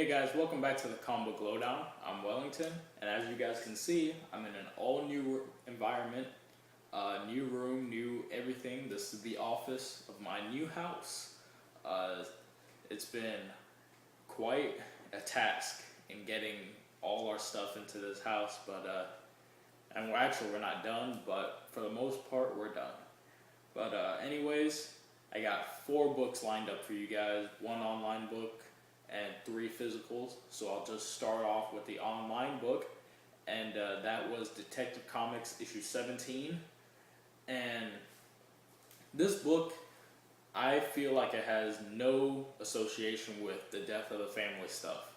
Hey guys, welcome back to the Comic Book Lowdown. I'm Wellington, and as you guys can see, I'm in an all new environment, new room, new everything. This is the office of my new house. Uh, it's been quite a task in getting all our stuff into this house, but and we're not done, but for the most part, we're done. But anyways, I got 4 books lined up for you guys, 1 online book and 3 physicals. So I'll just start off with the online book, and that was Detective Comics issue 17. And this book, I feel like it has no association with the death of the family stuff.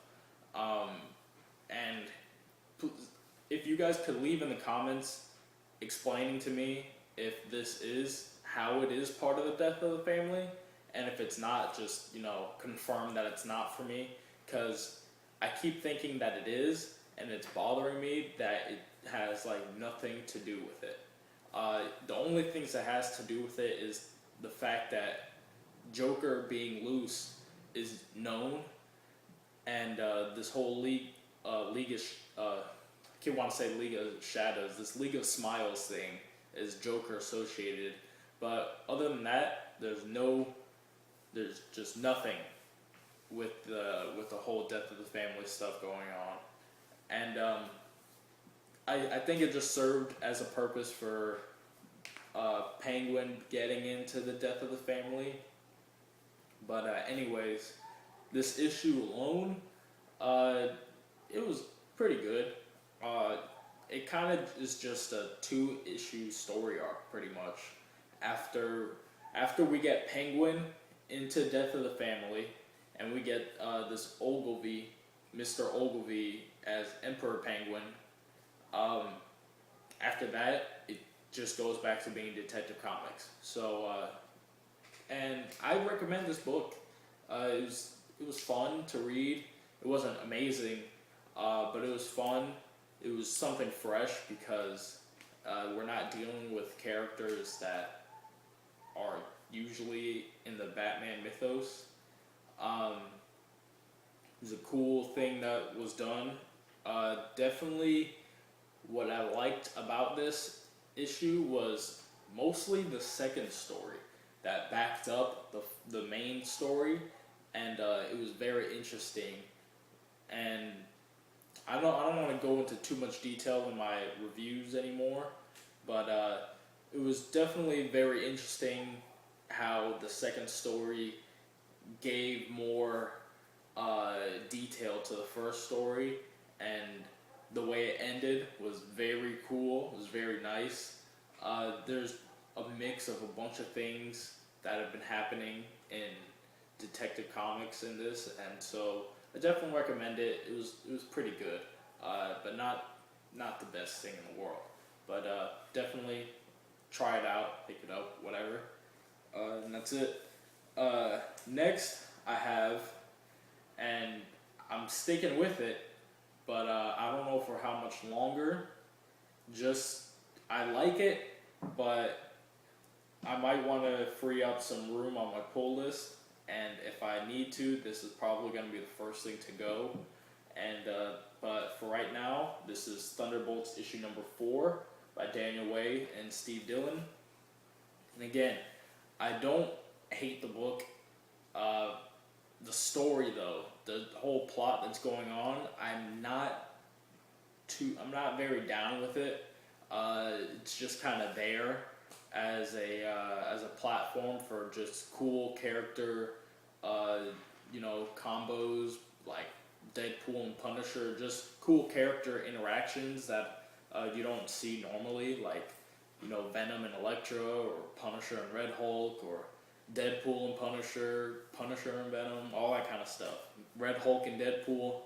And if you guys could leave in the comments explaining to me if this is how it is part of the death of the family, and if it's not, just confirm that it's not for me, because I keep thinking that it is, and it's bothering me that it has like nothing to do with it. The only things that has to do with it is the fact that Joker being loose is known, and this whole League of I keep want to say League of Shadows, this League of Smiles thing is Joker associated. But other than that, there's just nothing with the whole death of the family stuff going on. And I think it just served as a purpose for Penguin getting into the death of the family. But anyways, this issue alone, it was pretty good. It kind of is just a 2-issue story arc, pretty much. After we get Penguin into Death of the Family, and we get this Ogilvy, Mr. Ogilvy, as Emperor Penguin. After that, it just goes back to being Detective Comics. So, and I recommend this book. It was fun to read. It wasn't amazing, but it was fun. It was something fresh because we're not dealing with characters that are usually in the Batman mythos. It was a cool thing that was done. Definitely what I liked about this issue was mostly the second story that backed up the main story, and it was very interesting. And I don't want to go into too much detail in my reviews anymore, but it was definitely very interesting how the second story gave more detail to the first story, and the way it ended was very cool. It was very nice. There's a mix of a bunch of things that have been happening in Detective Comics in this, and so I definitely recommend it. It was pretty good, but not the best thing in the world. But definitely try it out, pick it up, whatever. And that's it. Next, I have, and I'm sticking with it, but I don't know for how much longer. Just, I like it, but I might want to free up some room on my pull list, and if I need to, this is probably going to be the first thing to go. And but for right now, this is Thunderbolts issue number 4 by Daniel Way and Steve Dillon. And again, I don't hate the book. The story, though, the whole plot that's going on, I'm not very down with it. It's just kind of there as a platform for just cool character, combos like Deadpool and Punisher, just cool character interactions that you don't see normally, like Venom and Elektra, or Punisher and Red Hulk, or Deadpool and Punisher, Punisher and Venom, all that kind of stuff. Red Hulk and Deadpool,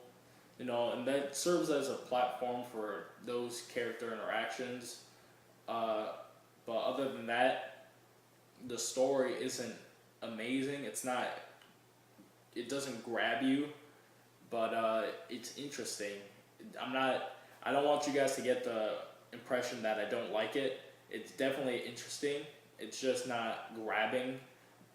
and that serves as a platform for those character interactions. But other than that, the story isn't amazing. It doesn't grab you, but it's interesting. I don't want you guys to get the impression that I don't like it. It's definitely interesting. It's just not grabbing.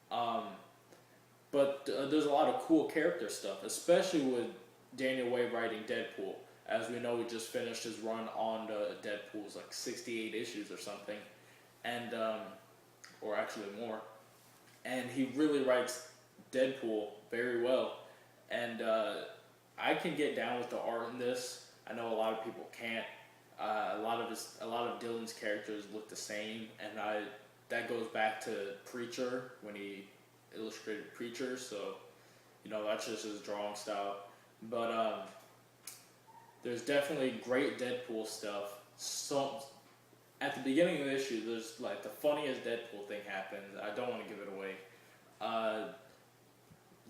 But there's a lot of cool character stuff, especially with Daniel Way writing Deadpool. As we know, he just finished his run on Deadpool's like 68 issues or something, and or actually more. And he really writes Deadpool very well, and I can get down with the art in this. I know a lot of people can't. A lot of Dylan's characters look the same, and that goes back to Preacher when he illustrated Preacher. So, that's just his drawing style. But there's definitely great Deadpool stuff. So at the beginning of the issue, there's like the funniest Deadpool thing happens. I don't want to give it away.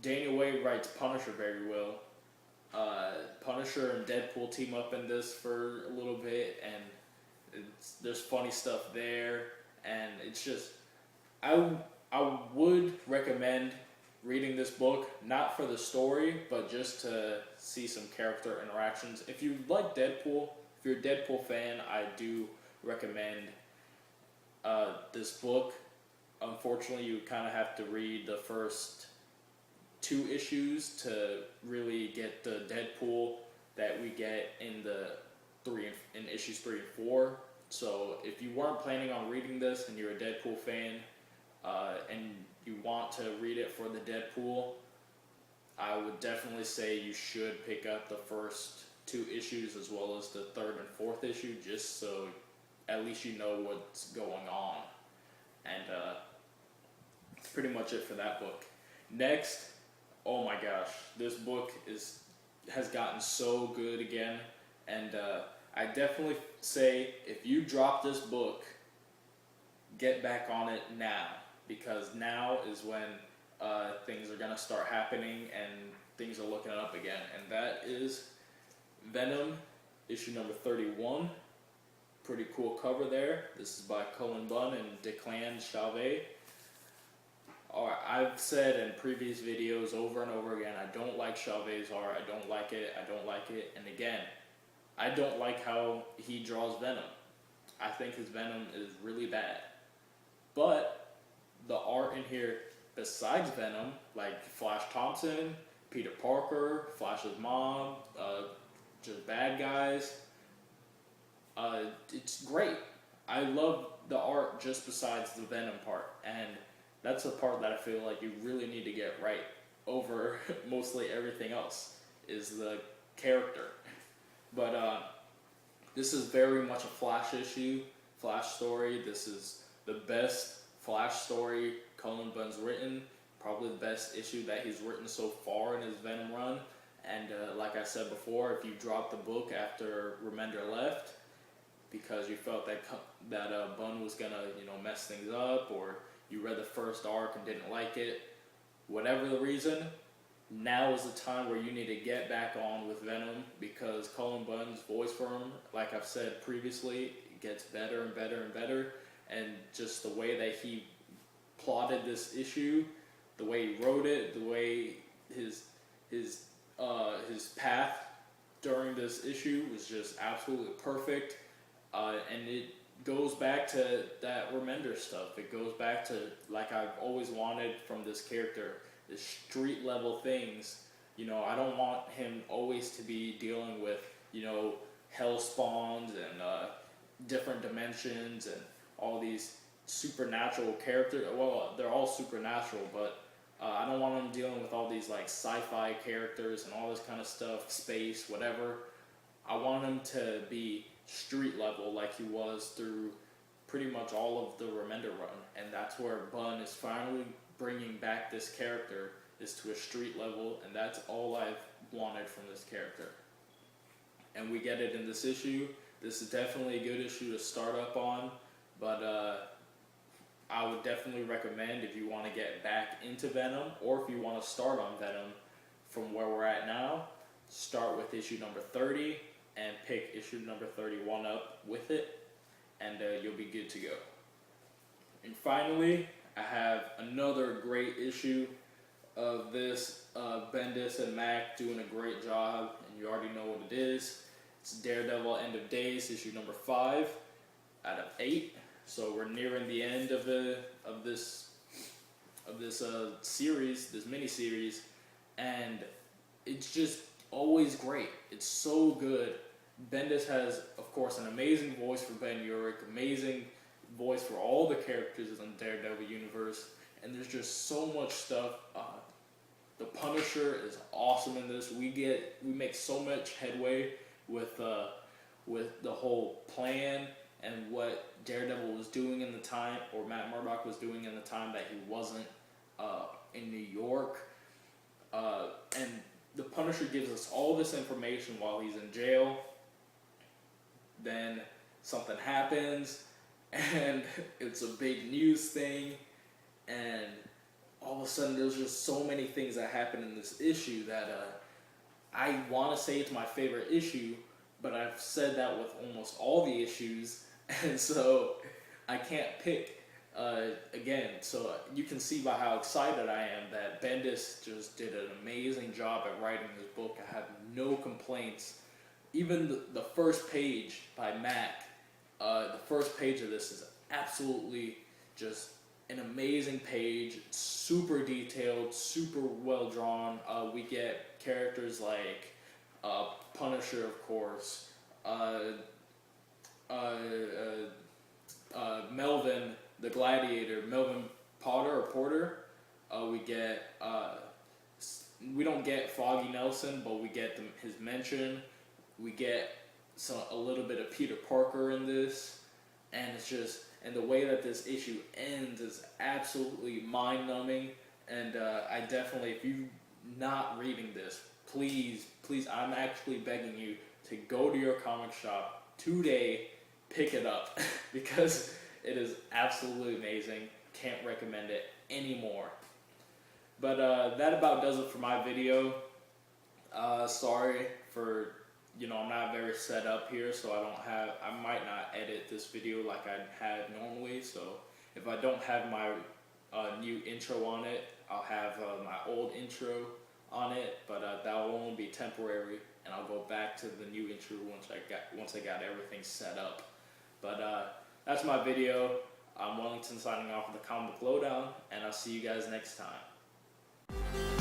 Daniel Way writes Punisher very well. Punisher and Deadpool team up in this for a little bit, and there's funny stuff there, and it's just I would recommend reading this book, not for the story, but just to see some character interactions. If you like Deadpool, if you're a Deadpool fan, I do recommend this book. Unfortunately, you kind of have to read the first 2 issues to really get the Deadpool that we get in issues 3 and 4. So if you weren't planning on reading this and you're a Deadpool fan, and you want to read it for the Deadpool, I would definitely say you should pick up the first 2 issues as well as the 3rd and 4th issue, just so at least you know what's going on. And that's pretty much it for that book. Next, oh my gosh, this book has gotten so good again, and I definitely say if you drop this book, get back on it now, because now is when things are gonna start happening and things are looking up again, and that is Venom, issue number 31. Pretty cool cover there. This is by Cullen Bunn and Declan Chauvet. I've said in previous videos over and over again, I don't like Chauvet's art. I don't like it. And again, I don't like how he draws Venom. I think his Venom is really bad. But the art in here, besides Venom, like Flash Thompson, Peter Parker, Flash's mom, just bad guys, it's great. I love the art just besides the Venom part, and that's the part that I feel like you really need to get right over mostly everything else, is the character. But this is very much a Flash issue, Flash story. This is the best Flash story Cullen Bunn's written, probably the best issue that he's written so far in his Venom run. And like I said before, if you dropped the book after Remender left because you felt that Bunn was gonna mess things up, or you read the first arc and didn't like it, whatever the reason, now is the time where you need to get back on with Venom, because Cullen Bunn's voice for him, like I've said previously, gets better and better and better, and just the way that he plotted this issue, the way he wrote it, the way his path during this issue was just absolutely perfect, and it goes back to that Remender stuff. It goes back to, like I've always wanted from this character, the street level things. I don't want him always to be dealing with, hell spawns and different dimensions and all these supernatural characters. Well, they're all supernatural, but I don't want him dealing with all these like sci-fi characters and all this kind of stuff, space, whatever. I want him to be street level like he was through pretty much all of the Remender run, and that's where Bunn is finally bringing back this character, is to a street level, and that's all I've wanted from this character. And we get it in this issue. This is definitely a good issue to start up on, but I would definitely recommend, if you want to get back into Venom, or if you want to start on Venom from where we're at now, start with issue number 30 and pick issue number 31 up with it, and you'll be good to go. And finally, I have another great issue of this. Bendis and Mac doing a great job, and you already know what it is. It's Daredevil End of Days, issue number 5 out of 8. So we're nearing the end of this series, this mini series, and it's just always great. It's so good. Bendis has, of course, an amazing voice for Ben Urich, amazing voice for all the characters in the Daredevil universe, and there's just so much stuff. The Punisher is awesome in this. We make so much headway with the whole plan and what Daredevil was doing in the time, or Matt Murdock was doing in the time that he wasn't in New York, and the Punisher gives us all this information while he's in jail. Then something happens, and it's a big news thing, and all of a sudden there's just so many things that happen in this issue that I want to say it's my favorite issue, but I've said that with almost all the issues, and so I can't pick again. So you can see by how excited I am that Bendis just did an amazing job at writing this book. I have no complaints. Even the first page by Mac, the first page of this is absolutely just an amazing page. It's super detailed, super well drawn. We get characters like Punisher, of course, Melvin, the Gladiator, Melvin Porter. We don't get Foggy Nelson, but we get his mention. We get a little bit of Peter Parker in this, and and the way that this issue ends is absolutely mind-numbing. And I definitely, if you're not reading this, please, I'm actually begging you to go to your comic shop today, pick it up, because it is absolutely amazing. Can't recommend it anymore. But that about does it for my video. Sorry for, I'm not very set up here, so I might not edit this video like I had normally. So if I don't have my new intro on it, I'll have my old intro on it, but that will only be temporary, and I'll go back to the new intro once I got everything set up. But that's my video. I'm Wellington signing off with the Comic Book Lowdown, and I'll see you guys next time.